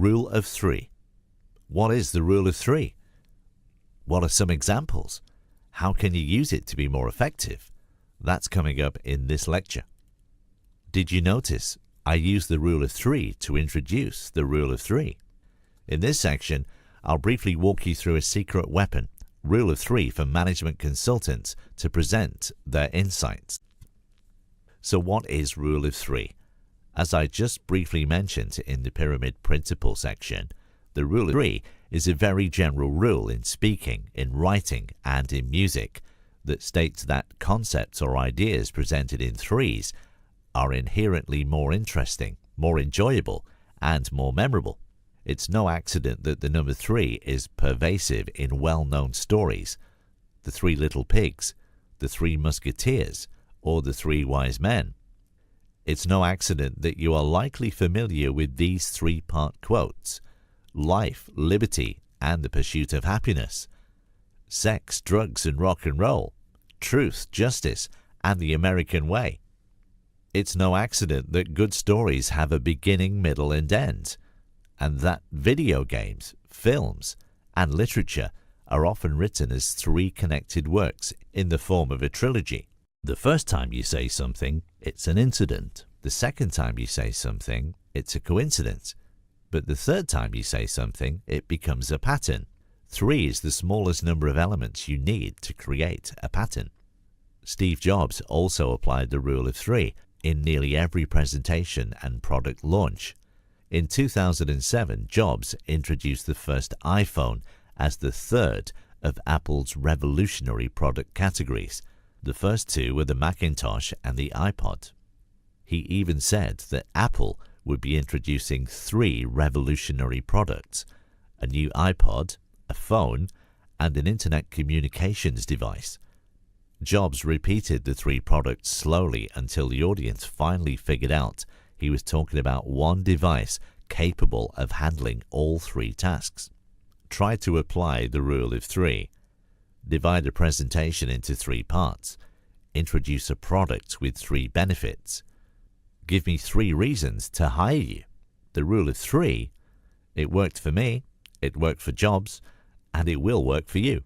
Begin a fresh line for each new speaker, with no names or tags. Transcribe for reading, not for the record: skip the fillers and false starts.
Rule of three. What is the rule of three? What are some examples? How can you use it to be more effective? That's coming up in this lecture. Did you notice I used the rule of three to introduce the rule of three? In this section, I'll briefly walk you through a secret weapon, rule of three, for management consultants to present their insights. So what is rule of three? As I just briefly mentioned in the pyramid principle section, the rule of three is a very general rule in speaking, in writing, and in music that states that concepts or ideas presented in threes are inherently more interesting, more enjoyable, and more memorable. It's no accident that the number three is pervasive in well-known stories. The Three Little Pigs, the Three Musketeers, or the Three Wise Men. It's no accident that you are likely familiar with these three-part quotes: life, liberty, and the pursuit of happiness; sex, drugs, and rock and roll; truth, justice, and the American way. It's no accident that good stories have a beginning, middle, and end, and that video games, films, and literature are often written as three connected works in the form of a trilogy. The first time you say something, it's an incident. The second time you say something, it's a coincidence. But the third time you say something, it becomes a pattern. Three is the smallest number of elements you need to create a pattern. Steve Jobs also applied the rule of three in nearly every presentation and product launch. In 2007, Jobs introduced the first iPhone as the third of Apple's revolutionary product categories. The first two were the Macintosh and the iPod. He even said that Apple would be introducing three revolutionary products: a new iPod, a phone, and an internet communications device. Jobs repeated the three products slowly until the audience finally figured out he was talking about one device capable of handling all three tasks. Try to apply the rule of three. Divide a presentation into three parts. Introduce a product with three benefits. Give me three reasons to hire you. The rule of three. It worked for me, it worked for Jobs, and it will work for you.